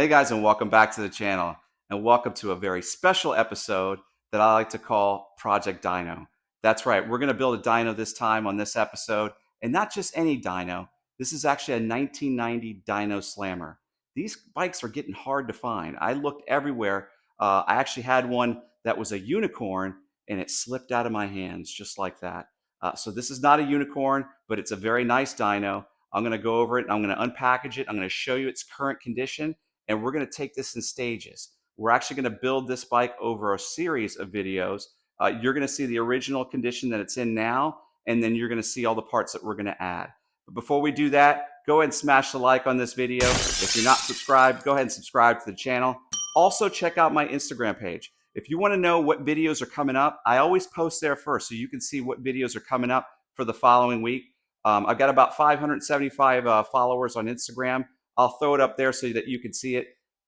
Hey guys, and welcome back to the channel, and welcome to a very special episode that I like to call Project Dyno. That's right, we're going to build a dyno this time on this episode, and not just any dyno. This is actually a 1990 DYNO Slammer. These bikes are getting hard to find. I looked everywhere. I actually had one that was a unicorn, and it slipped out of my hands just like that. So this is not a unicorn, but it's a very nice dyno. I'm going to go over it, and I'm going to unpackage it. I'm going to show you its current condition, and we're going to take this in stages. We're actually going to build this bike over a series of videos. You're going to see the original condition that it's in now, and then you're going to see all the parts that we're going to add. But before we do that, go ahead and smash the like on this video. If you're not subscribed, go ahead and subscribe to the channel. Also, check out my Instagram page. If you want to know what videos are coming up, I always post there first so you can see what videos are coming up for the following week. I've got about 575 followers on Instagram. I'll throw it up there so that you can see it.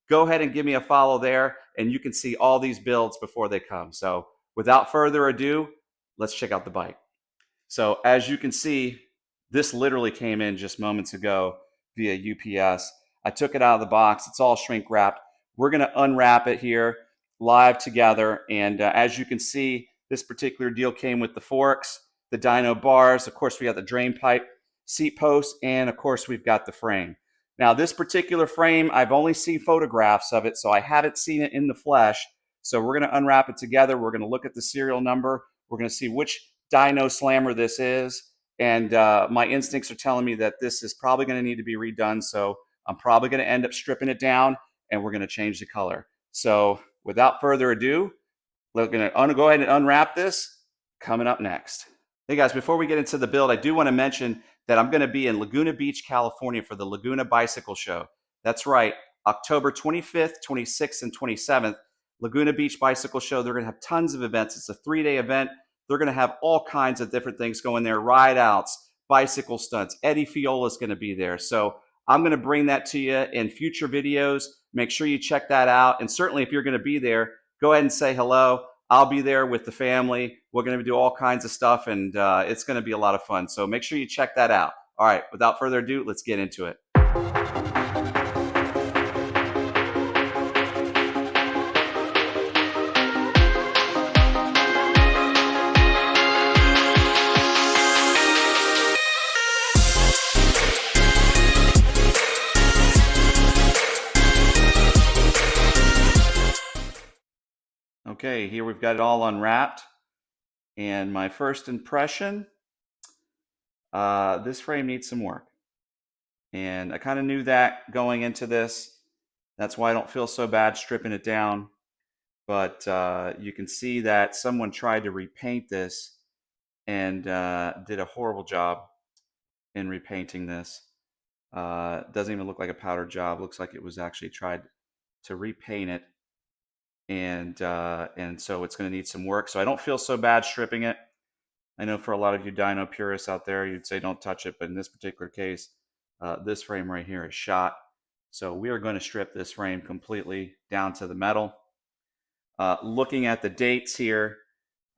Go ahead and give me a follow there, and you can see all these builds before they come. So without further ado, let's check out the bike. So as you can see, this literally came in just moments ago via UPS. I took it out of the box. It's all shrink wrapped. We're going to unwrap it here live together. And as you can see, this particular deal came with the forks, the dyno bars. Of course, we got the drain pipe, seat post, and of course, we've got the frame. Now, this particular frame, I've only seen photographs of it, so I haven't seen it in the flesh. So we're going to unwrap it together. We're going to look at the serial number. We're going to see which DYNO Slammer this is. And my instincts are telling me that this is probably going to need to be redone. So I'm probably going to end up stripping it down, and we're going to change the color. So without further ado, we're going to go ahead and unwrap this. Coming up next. Hey guys, before we get into the build, I do want to mention that I'm going to be in Laguna Beach, California for the Laguna Bicycle Show. That's right, October 25th, 26th, and 27th, Laguna Beach Bicycle Show. They're going to have tons of events. It's a 3-day event. They're going to have all kinds of different things going there, ride outs, bicycle stunts. Eddie Fiola is going to be there. So I'm going to bring that to you in future videos. Make sure you check that out. And certainly if you're going to be there, go ahead and say hello. I'll be there with the family. We're going to do all kinds of stuff, and it's going to be a lot of fun. So make sure you check that out. All right, without further ado, let's get into it. Okay, here we've got it all unwrapped. And my first impression, this frame needs some work. And I kind of knew that going into this. That's why I don't feel so bad stripping it down. But you can see that someone tried to repaint this and did a horrible job in repainting this. Doesn't even look like a powder job. Looks like it was actually tried to repaint it. And so it's going to need some work. So I don't feel so bad stripping it. I know for a lot of you dyno purists out there, you'd say don't touch it, but in this particular case, this frame right here is shot. So we are going to strip this frame completely down to the metal. Looking at the dates here,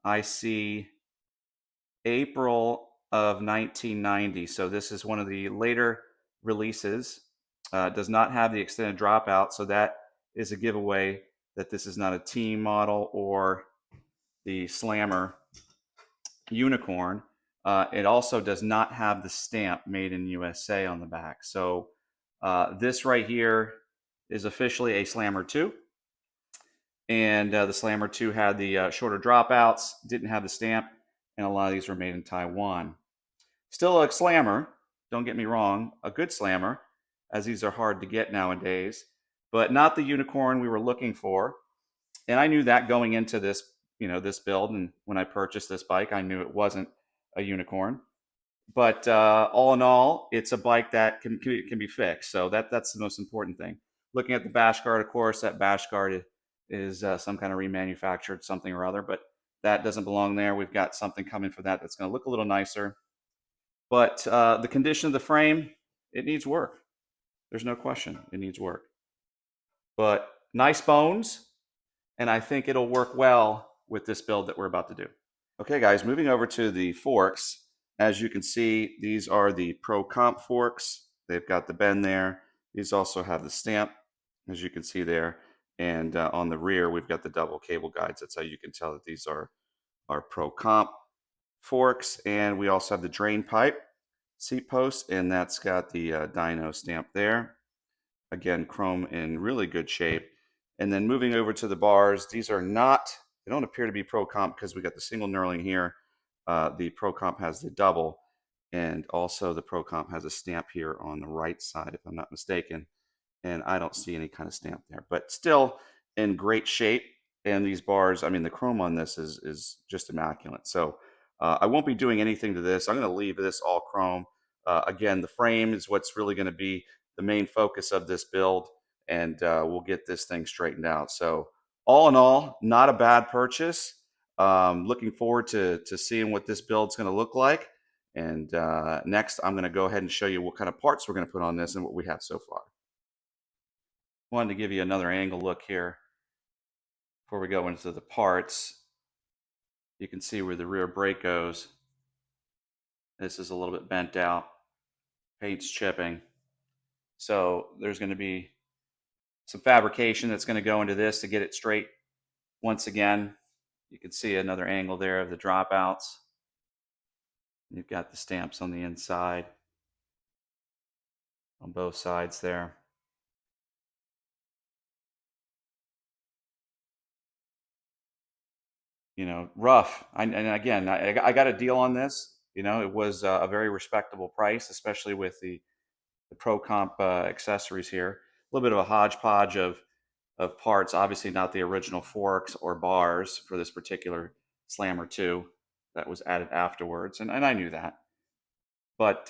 I see April of 1990. So this is one of the later releases. Does not have the extended dropout, so that is a giveaway that this is not a team model or the Slammer unicorn. It also does not have the stamp made in USA on the back. So this right here is officially a Slammer 2. And the Slammer 2 had the shorter dropouts, didn't have the stamp, and a lot of these were made in Taiwan. Still a Slammer, don't get me wrong, a good Slammer, as these are hard to get nowadays, but not the unicorn we were looking for. And I knew that going into this, this build. And when I purchased this bike, I knew it wasn't a unicorn. But all in all, it's a bike that can be fixed. So that's the most important thing. Looking at the bash guard, of course, that bash guard is some kind of remanufactured something or other, but that doesn't belong there. We've got something coming for that that's going to look a little nicer. But the condition of the frame, it needs work. There's no question. It needs work. But nice bones, and I think it'll work well with this build that we're about to do. Okay, guys, moving over to the forks. As you can see, these are the Pro Comp forks. They've got the bend there. These also have the stamp as you can see there. And on the rear, we've got the double cable guides. That's how you can tell that these are our Pro Comp forks. And we also have the drain pipe seat post, and that's got the dyno stamp there. Again, chrome in really good shape. And then moving over to the bars, these are not, they don't appear to be Pro Comp because we got the single knurling here. The Pro Comp has the double, and also the Pro Comp has a stamp here on the right side, if I'm not mistaken. And I don't see any kind of stamp there, but still in great shape. And these bars, I mean, the chrome on this is just immaculate. So I won't be doing anything to this. I'm going to leave this all chrome. Again, the frame is what's really going to be the main focus of this build, and we'll get this thing straightened out. So all in all, not a bad purchase. Looking forward to seeing what this build's going to look like. And next, I'm going to go ahead and show you what kind of parts we're going to put on this and what we have so far. Wanted to give you another angle look here before we go into the parts. You can see where the rear brake goes. This is a little bit bent out. Paint's chipping. So there's going to be some fabrication that's going to go into this to get it straight. Once again, you can see another angle there of the dropouts. You've got the stamps on the inside on both sides there. You know, rough. And again, I got a deal on this. You know, it was a very respectable price, especially with the Pro Comp accessories here. A little bit of a hodgepodge of parts. Obviously, not the original forks or bars for this particular Slammer 2 that was added afterwards, and I knew that. But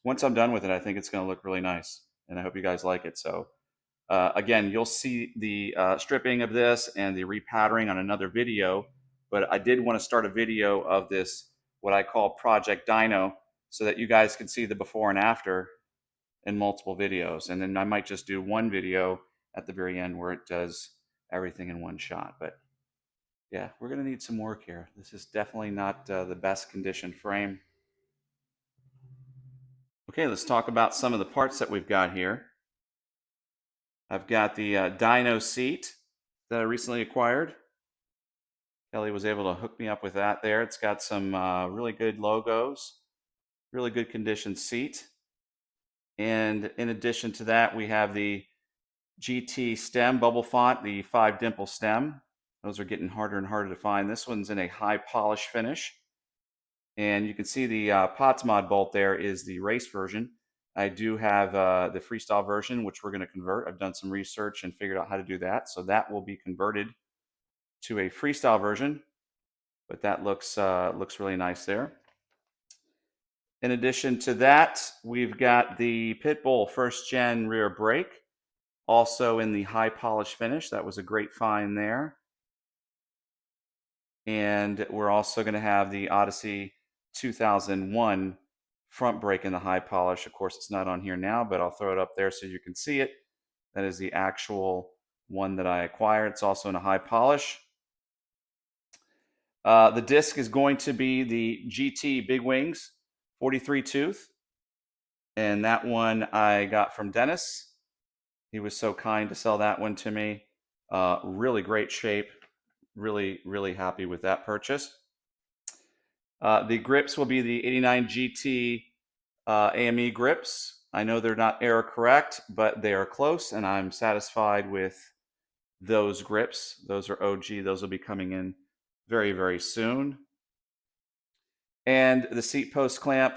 once I'm done with it, I think it's going to look really nice, and I hope you guys like it. So again, you'll see the stripping of this and the repowdering on another video, but I did want to start a video of this, what I call Project Dyno, so that you guys can see the before and after in multiple videos. And then I might just do one video at the very end where it does everything in one shot. But yeah, we're going to need some work here. This is definitely not the best conditioned frame. Okay, let's talk about some of the parts that we've got here. I've got the dyno seat that I recently acquired. Kelly was able to hook me up with that there. It's got some really good logos, really good conditioned seat. And in addition to that, we have the GT stem bubble font, the 5 dimple stem. Those are getting harder and harder to find. This one's in a high polish finish. And you can see the POTS mod bolt there is the race version. I do have the freestyle version, which we're going to convert. I've done some research and figured out how to do that. So that will be converted to a freestyle version. But that looks really nice there. In addition to that, we've got the Pitbull first gen rear brake, also in the high polish finish. That was a great find there. And we're also going to have the Odyssey 2001 front brake in the high polish. Of course, it's not on here now, but I'll throw it up there so you can see it. That is the actual one that I acquired. It's also in a high polish. The disc is going to be the GT Big Wings 43 tooth. And that one I got from Dennis. He was so kind to sell that one to me. Really great shape. Really, really happy with that purchase. The grips will be the 89 GT AME grips. I know they're not error correct, but they are close, and I'm satisfied with those grips. Those are OG. Those will be coming in very, very soon. And the seat post clamp,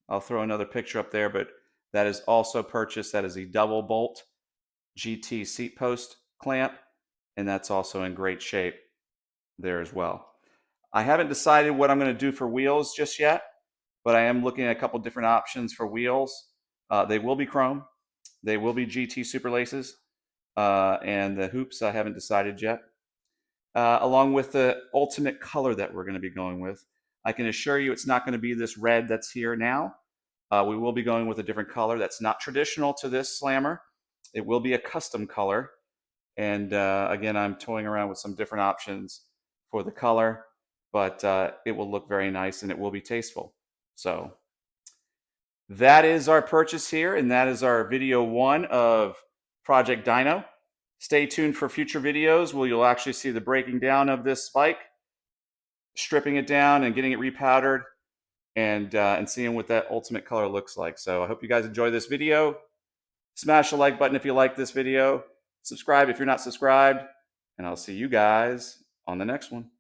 I'll throw another picture up there, but that is also purchased. That is a double bolt GT seat post clamp, and that's also in great shape there as well. I haven't decided what I'm going to do for wheels just yet, but I am looking at a couple different options for wheels. They will be chrome. They will be GT super laces. And the hoops I haven't decided yet. Along with the ultimate color that we're going to be going with. I can assure you it's not going to be this red that's here now. We will be going with a different color that's not traditional to this Slammer. It will be a custom color. And again, I'm toying around with some different options for the color, but it will look very nice and it will be tasteful. So that is our purchase here, and that is our video 1 of Project DYNO. Stay tuned for future videos where you'll actually see the breaking down of this spike, stripping it down and getting it repowdered, and seeing what that ultimate color looks like. So I hope you guys enjoy this video. Smash the like button if you like this video. Subscribe if you're not subscribed. And I'll see you guys on the next one.